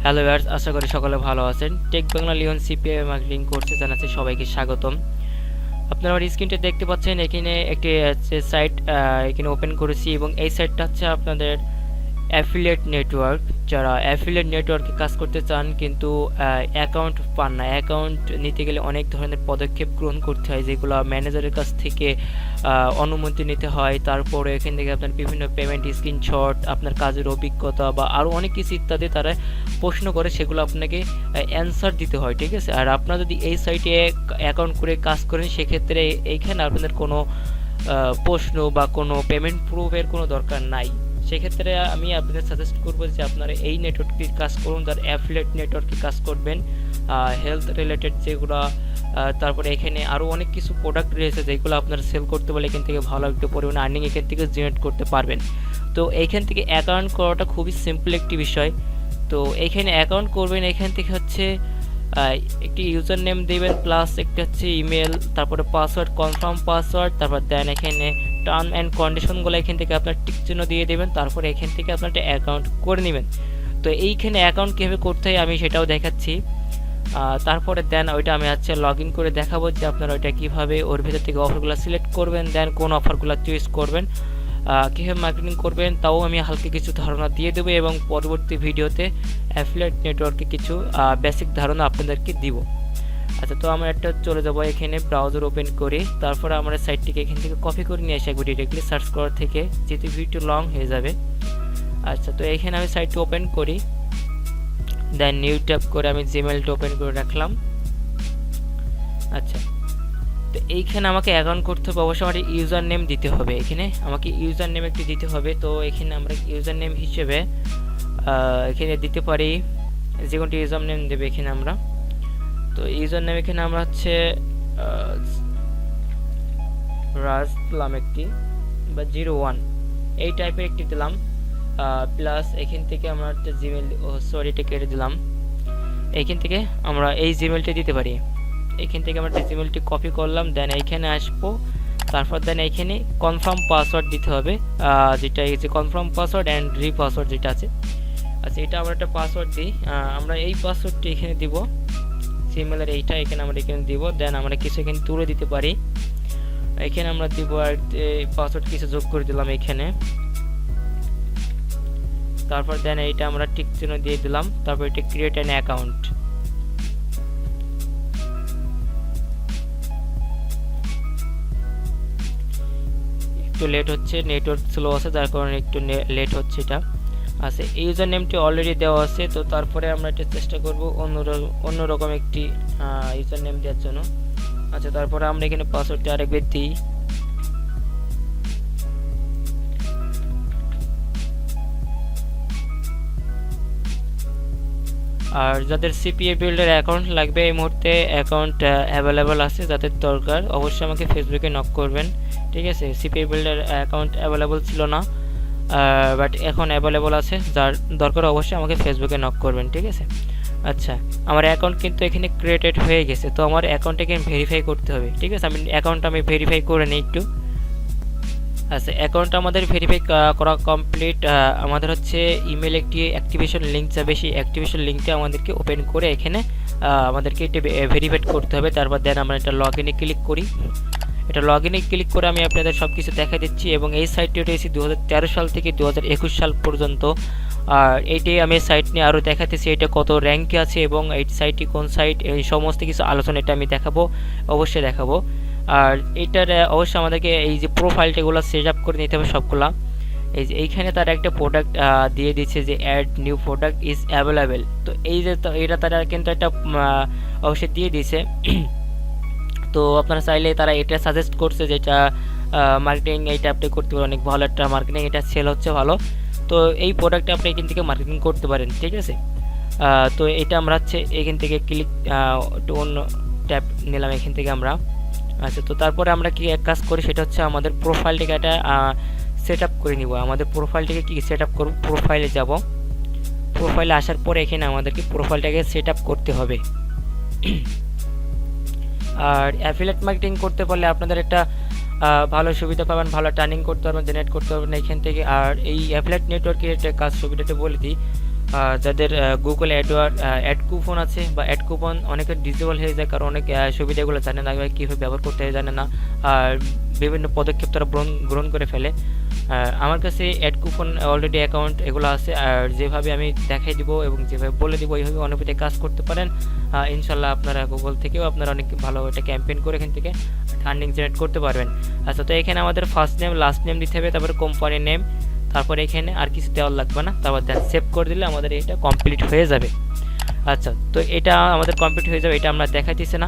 Hello viewers, আশা করি সকলে ভালো আছেন। টেক বাংলা লিওন সিপিআই মার্কেটিং কোর্সে জানাচ্ছি সবাইকে স্বাগতম। আপনারা আমার স্ক্রিনটা দেখতে পাচ্ছেন, এখানে একটি সাইট এখানে ওপেন করেছি এবং এই সাইটটা হচ্ছে আপনাদের অ্যাফিলিয়েট নেটওয়ার্ক। যারা অ্যাফিলিয়েট নেটওয়ার্কে কাজ করতে চান কিন্তু অ্যাকাউন্ট পান না, অ্যাকাউন্ট নিতে গেলে অনেক ধরনের পদক্ষেপ গ্রহণ করতে হয়, যেগুলো ম্যানেজারের কাছ থেকে অনুমতি নিতে হয়। তারপরে এখান থেকে আপনার বিভিন্ন পেমেন্ট স্ক্রিনশট, আপনার কাজের অভিজ্ঞতা বা আরও অনেক কিছু ইত্যাদি তারা প্রশ্ন করে, সেগুলো আপনাকে অ্যান্সার দিতে হয়, ঠিক আছে। আর আপনারা যদি এই সাইটে অ্যাকাউন্ট করে কাজ করেন, সেক্ষেত্রে এইখানে আপনাদের কোনো প্রশ্ন বা কোনো পেমেন্ট প্রুফের কোনো দরকার নাই। সেক্ষেত্রে আমি আপনাদের সাজেস্ট করবো যে আপনারা এই নেটওয়ার্কটি কাজ করুন, যারা অ্যাফিলিয়েট নেটওয়ার্কে কাজ করবেন, হেলথ রিলেটেড যেগুলো। তারপরে এখানে আরও অনেক কিছু প্রোডাক্ট রয়েছে যেগুলো আপনারা সেল করতে পারলে এখান থেকে ভালো একটা পরিমাণে আর্নিং এখান থেকে জেনারেট করতে পারবেন। তো এইখান থেকে অ্যাকাউন্ট করাটা খুবই সিম্পল একটি বিষয়। তো এইখানে অ্যাকাউন্ট করবেন, এখান থেকে হচ্ছে একটি ইউজার নেম দেবেন, প্লাস একটা হচ্ছে ইমেল, তারপরে পাসওয়ার্ড, কনফার্ম পাসওয়ার্ড, তারপর দেন এখানে টার্ম অ্যান্ড কন্ডিশনগুলো এখান থেকে আপনার টিক চিহ্ন দিয়ে দেবেন। তারপরে এখান থেকে আপনার একটা অ্যাকাউন্ট করে নেবেন। তো এইখানে অ্যাকাউন্ট কীভাবে করতে হয় আমি সেটাও দেখাচ্ছি। তারপরে দেন ওইটা আমি হচ্ছে লগ ইন করে দেখাবো যে আপনারা ওইটা কীভাবে ওর ভিতর থেকে অফারগুলো সিলেক্ট করবেন, দেন কোন অফারগুলো চুজ করবেন, কীভাবে মার্কেটিং করবেন তাও আমি হালকা কিছু ধারণা দিয়ে দেবো, এবং পরবর্তী ভিডিওতে অ্যাফিলিয়েট নেটওয়ার্কে কিছু বেসিক ধারণা আপনাদেরকে দিব। আচ্ছা, তো আমরা একটা চলে যাব, এখানে ব্রাউজার ওপেন করি, তারপরে আমরা সাইটটিকে এখান থেকে কপি করে নিয়ে আসি একবার ডিরেক্টলি সার্চ করার থেকে, যেহেতু ভিডিও লং হয়ে যাবে। আচ্ছা, তো এখানে আমি সাইটটি ওপেন করি, দেন নিউ ট্যাব করে আমি জিমেলটা ওপেন করে রাখলাম। আচ্ছা, তো এইখানে আমাকে অ্যাকাউন্ট করতে হবে, অবশ্যই আমার ইউজার নেম দিতে হবে, এখানে আমাকে ইউজার নেম একটি দিতে হবে। তো এখানে আমরা ইউজার নেম হিসেবে এখানে দিতে পারি যে কোনটি ইউজার নেম দেবে এখানে আমরা। তো ইউজার নেম এখানে আমরা হচ্ছে রাজ দিলাম একটি, বা 01 এই টাইপের একটি দিলাম, প্লাস এখান থেকে আমরা একটা জিমেল, সরিটা কেটে দিলাম, এইখান থেকে আমরা এই জিমেলটা দিতে পারি। এখান থেকে আমরা জিমেলটি কপি করলাম, দেন এইখানে আসবো, তারপর দেন এইখানে কনফার্ম পাসওয়ার্ড দিতে হবে, যেটা এই যে কনফার্ম পাসওয়ার্ড অ্যান্ড পাসওয়ার্ড যেটা আছে। আচ্ছা, এটা আমরা একটা পাসওয়ার্ড দিই, আমরা এই পাসওয়ার্ডটি এখানে দিব, জিমেলের এইটা এখানে আমরা এখানে দিব, দেন আমরা কিছু এখানে তুলে দিতে পারি, এখানে আমরা দিব, আর পাসওয়ার্ড কিছু যোগ করে দিলাম এখানে। তারপর দেন এইটা আমরা টিক চিহ্ন দিয়ে দিলাম, তারপর এটা ক্রিয়েট অ্যান অ্যাকাউন্ট। একটু লেট হচ্ছে, নেটওয়ার্ক স্লো আছে যার কারণে একটু লেট হচ্ছে এটা। আচ্ছা, ইউজার নেমটি অলরেডি দেওয়া আছে, তো তারপরে আমরা এটা চেষ্টা করব অন্যরকম একটি ইউজার নেম দেওয়ার জন্য। আচ্ছা, তারপরে আমরা এখানে পাসওয়ার্ডটি আরেকবার দিই, আর যাদের সিপিএ বিল্ডের অ্যাকাউন্ট লাগবে এই মুহূর্তে অ্যাকাউন্ট অ্যাভেলেবল আছে, যাদের দরকার অবশ্যই আমাকে ফেসবুকে নক করবেন, ঠিক আছে। সিপিএ বিল্ডের অ্যাকাউন্ট অ্যাভেলেবল ছিল না, বাট এখন অ্যাভেলেবল আছে, যার দরকার অবশ্যই আমাকে ফেসবুকে নক করবেন, ঠিক আছে। আচ্ছা, আমার অ্যাকাউন্ট কিন্তু এখানে ক্রিয়েটেড হয়ে গেছে, তো আমার অ্যাকাউন্টটাকে ভেরিফাই করতে হবে, ঠিক আছে। আমি ভেরিফাই করে নিই একটু। আচ্ছা, অ্যাকাউন্ট আমাদের ভেরিফাই করা কমপ্লিট। আমাদের হচ্ছে ইমেল একটি অ্যাক্টিভেশন লিঙ্ক যাবে, সেই অ্যাক্টিভেশন লিঙ্কটা আমাদেরকে ওপেন করে এখানে আমাদেরকে এটা ভেরিফাইড করতে হবে। তারপর দেন আমরা এটা লগ ইনে ক্লিক করি, এটা লগ ইনে ক্লিক করে আমি আপনাদের সব কিছু দেখা দিচ্ছি, এবং এই সাইটটি রয়েছে 2013 সাল থেকে 2021 সাল পর্যন্ত। আর এইটি আমি সাইট নিয়ে আরও দেখাতেছি, এটা কত র্যাঙ্কে আছে এবং এই সাইটটি কোন সাইট, এই সমস্ত কিছু আলোচনা এটা আমি দেখাবো, অবশ্যই দেখাবো। আর এইটার অবশ্যই আমাদেরকে এই যে প্রোফাইলটাগুলো সেট আপ করে নিতে হবে সবগুলা। এই যে এইখানে তারা একটা প্রোডাক্ট দিয়ে দিচ্ছে যে add new product is available, তো এই যে এটা তারা কিন্তু একটা অবশ্যই দিয়ে দিয়েছে। তো আপনারা চাইলে তারা এটা সাজেস্ট করছে যে এটা মার্কেটিং এইটা আপনি করতে পারেন, অনেক ভালো একটা মার্কেটিং, এটা সেল হচ্ছে ভালো, তো এই প্রোডাক্টটা আপনি এখান থেকে মার্কেটিং করতে পারেন, ঠিক আছে। তো এটা আমরা হচ্ছে এখান থেকে ক্লিক একটু অন্য ট্যাব নিলাম এখান থেকে আমরা। আচ্ছা, তো তারপরে আমরা কি এক কাজ করি, সেটা হচ্ছে আমাদের প্রোফাইলটাকে একটা সেট আপ করে নিব। আমাদের প্রোফাইলটাকে কি সেট আপ করব, প্রোফাইলে যাব, প্রোফাইলে আসার পরে এখানে আমাদেরকে প্রোফাইলটাকে সেট আপ করতে হবে। আর অ্যাফিলিয়েট মার্কেটিং করতে পারলে আপনাদের একটা ভালো সুবিধা পাবেন, ভালো টার্নিং করতে পারবেন, জেনারেট করতে পারবেন এখান থেকে। আর এই অ্যাফিলিয়েট নেটওয়ার্কের একটা কাজ সুবিধাটা বলে দিই, যাদের গুগল অ্যাড কুপন আছে বা অ্যাড কুপন অনেকের ডিসেবল হয়ে যায়, কারণ অনেক সুবিধাগুলো জানে না, কীভাবে ব্যবহার করতে হয় জানে না, আর বিভিন্ন পদক্ষেপ তারা গ্রহণ করে ফেলে। আমার কাছে অ্যাড কুপন অলরেডি অ্যাকাউন্ট এগুলো আছে, আর যেভাবে আমি দেখাই দিব এবং যেভাবে বলে দিব ওইভাবে অনুভূতি কাজ করতে পারেন। ইনশাল্লাহ আপনারা গুগল থেকেও আপনারা অনেক ভালো একটা ক্যাম্পেইন করে এখান থেকে আর্নিং জেনারেট করতে পারবেন। আচ্ছা, তো এখানে আমাদের ফার্স্ট নেম লাস্ট নেম দিতে হবে, তারপরে কোম্পানি নেম, তারপরে এখানে আর কিছু দেওয়ার লাগবে না, তারপর দেন সেভ করে দিলে আমাদের এটা কমপ্লিট হয়ে যাবে। আচ্ছা, তো এটা আমাদের কমপ্লিট হয়ে যাবে, এটা আমরা দেখাইতেছি না।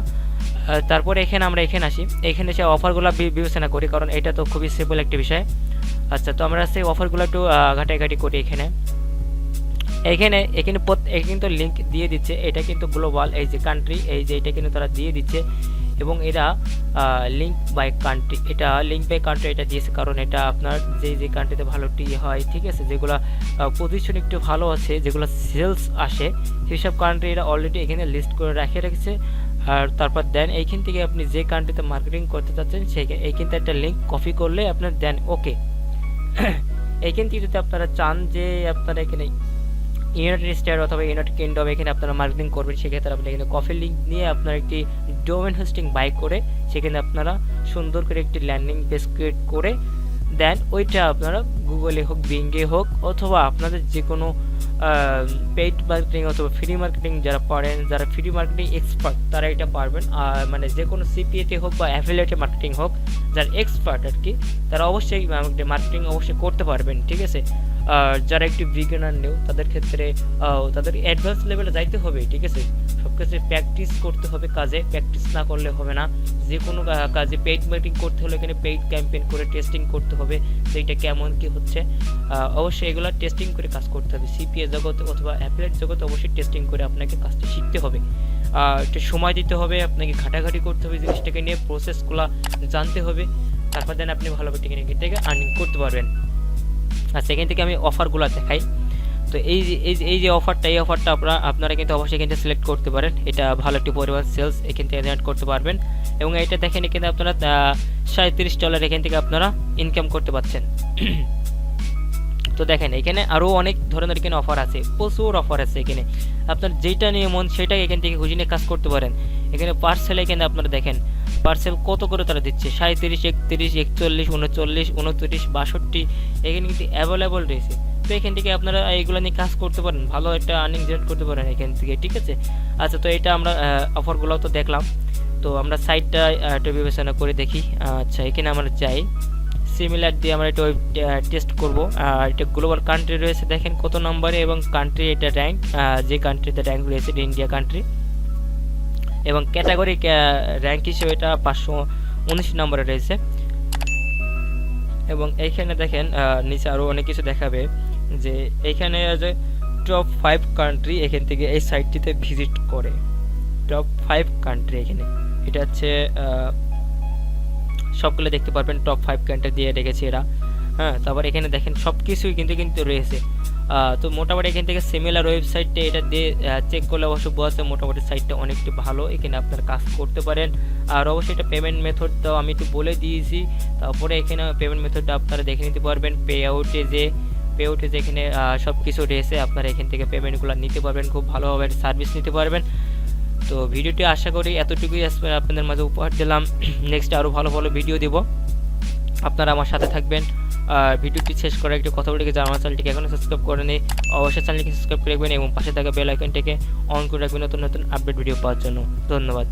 তারপরে আমরা এখানে আসি, এখানে সে অফারগুলো বিবেচনা করি, কারণ এটা তো খুবই সিম্পল একটি বিষয়। আচ্ছা, তো আমরা সেই অফারগুলো একটু ঘাটাঘাটি করি। এখানে কিন্তু লিঙ্ক দিয়ে দিচ্ছে, এটা কিন্তু গ্লোবাল, এই যে কান্ট্রি, এই যে এটা কিন্তু তারা দিয়ে দিচ্ছে, এবং এরা লিঙ্ক বাই কান্ট্রি, এটা দিয়েছে, কারণ এটা আপনার যে কান্ট্রিতে ভালো টি হয়, ঠিক আছে, যেগুলো পজিশন একটু ভালো আছে, যেগুলো সেলস আসে, সেসব কান্ট্রি এরা অলরেডি এখানে লিস্ট করে রেখেছে। আর তারপর দেন এইখান থেকে আপনি যে কান্ট্রিতে মার্কেটিং করতে চাচ্ছেন এইখান থেকে একটা লিঙ্ক কপি করলে আপনার দেন ওকে। এইখান থেকে যদি আপনারা চান যে আপনারা এখানে ইউনাইটেড স্টেট অথবা ইউনাইটেড কিংডম এখানে আপনারা মার্কেটিং করবেন, সেক্ষেত্রে আপনি এখানে কফি লিঙ্ক নিয়ে আপনার একটি ডোমেন হোস্টিং বাই করে সেখানে আপনারা সুন্দর করে একটি ল্যান্ডিং পেজ ক্রিয়েট করে দেন ওইটা আপনারা গুগলে হোক, বিংয়ে হোক, অথবা আপনাদের যে কোনো পেইড মার্কেটিং অথবা ফ্রি মার্কেটিং যারা পারেন, যারা ফ্রি মার্কেটিং এক্সপার্ট তারা এটা পারবেন। আর মানে যে কোনো সিপিএতে হোক বা অ্যাফিলিয়েট মার্কেটিং হোক, যারা এক্সপার্ট আর কি, তারা অবশ্যই মার্কেটিং অবশ্যই করতে পারবেন, ঠিক আছে। আর যারা একটু বিগিনার নিউ তাদের ক্ষেত্রে তাদের অ্যাডভান্স লেভেলে যাইতে হবে, ঠিক আছে। সব কিছু প্র্যাকটিস করতে হবে, কাজে প্র্যাকটিস না করলে হবে না। যে কোনো কাজে পেইড মার্কেটিং করতে হলে এখানে পেইড ক্যাম্পেইন করে টেস্টিং করতে হবে, যে এটা কেমন কি হচ্ছে। অবশ্যই এগুলো টেস্টিং করে কাজ করতে হবে। সিপিএ জগতে অথবা অ্যাফিলিয়েট জগতে অবশ্যই টেস্টিং করে আপনাকে কাজটা শিখতে হবে, একটু সময় দিতে হবে, আপনাকে ঘাটাঘাটি করতে হবে, জিনিসটাকে নিয়ে প্রসেসগুলো জানতে হবে, তারপর দেন আপনি ভালোভাবে টেকনিক থেকে আর্নিং করতে পারবেন। আর সেখান থেকে আমি অফারগুলো দেখাই। তো এই যে অফারটা আপনারা কিন্তু অবশ্যই এখান থেকে সিলেক্ট করতে পারেন। এটা ভালো একটি পরিমাণ সেলস এখান থেকে জেনারেট করতে পারবেন, এবং এটা দেখেন এখানে আপনারা $37 এখান থেকে আপনারা ইনকাম করতে পারছেন। তো দেখেন এখানে আরও অনেক ধরনের এখানে অফার আছে, প্রচুর অফার আছে। এখানে আপনার যেটা নিয়ে মন সেটাই এখান থেকে খুঁজে নিয়ে কাজ করতে পারেন। এখানে পার্সেল এখানে আপনারা দেখেন পার্সেল কত করে তারা দিচ্ছে, 37, 31, 41, 39, 29, 62, এখানে কিন্তু অ্যাভেলেবল রয়েছে। তো এখান থেকে আপনারা এইগুলো নিয়ে কাজ করতে পারেন, ভালো একটা আর্নিং জেনারেট করতে পারেন এখান থেকে, ঠিক আছে। আচ্ছা, তো এটা আমরা অফারগুলো তো দেখলাম, তো আমরা সাইটটা একটু বিবেচনা করে দেখি। আচ্ছা, এখানে আমরা চাই সিমিলার দিয়ে আমরা একটু টেস্ট করব। আর এটা গ্লোবাল কান্ট্রি রয়েছে, দেখেন কত নম্বরে, এবং কান্ট্রি এটা র্যাঙ্ক, যে কান্ট্রিতে র্যাঙ্ক রয়েছে ইন্ডিয়া কান্ট্রি, এবং ক্যাটাগরি র্যাঙ্ক হিসেবে এটা 519 নম্বরে রয়েছে। এবং এইখানে দেখেন নিচে আরও অনেক কিছু দেখাবে, যে এইখানে যে টপ 5 কান্ট্রি এখান থেকে এই সাইটটিতে ভিজিট করে। টপ 5 কান্ট্রি এখানে এটা হচ্ছে সবগুলো দেখতে পারবেন, টপ 5 কান্ট্রি দিয়ে রেখেছে এরা। হ্যাঁ, তারপর এখানে দেখেন সব কিছুই কিন্তু রয়েছে। তো মোটামুটি এখান থেকে সিমিলার ওয়েবসাইটটা এটা দিয়ে চেক করলে অবশ্য বোঝা যাচ্ছে মোটামুটি সাইটটা অনেকটি ভালো, এখানে আপনারা কাজ করতে পারেন। আর অবশ্যই এটা পেমেন্ট মেথডটাও আমি একটু বলে দিয়েছি, তারপরে এখানে পেমেন্ট মেথডটা আপনারা দেখে নিতে পারবেন। পে আউটে যে এখানে সব কিছু রয়েছে, আপনারা এখান থেকে পেমেন্টগুলো নিতে পারবেন, খুব ভালোভাবে সার্ভিস নিতে পারবেন। তো ভিডিওটি আশা করি এতটুকুই আপনাদের মাঝে উপহার দিলাম। নেক্সট আরও ভালো ভিডিও দেব, আপনারা আমার সাথে থাকবেন। আর ভিডিওটি শেষ করার একটু কথা বলে যে আমার চ্যানেলটিকে এখনও সাবস্ক্রাইব করেনি, অবশ্যই চ্যানেলটিকে সাবস্ক্রাইব করে রাখবেন এবং পাশে থাকা বেল আইকনটিকে অন করে রাখবেন নতুন আপডেট ভিডিও পাওয়ার জন্য। ধন্যবাদ।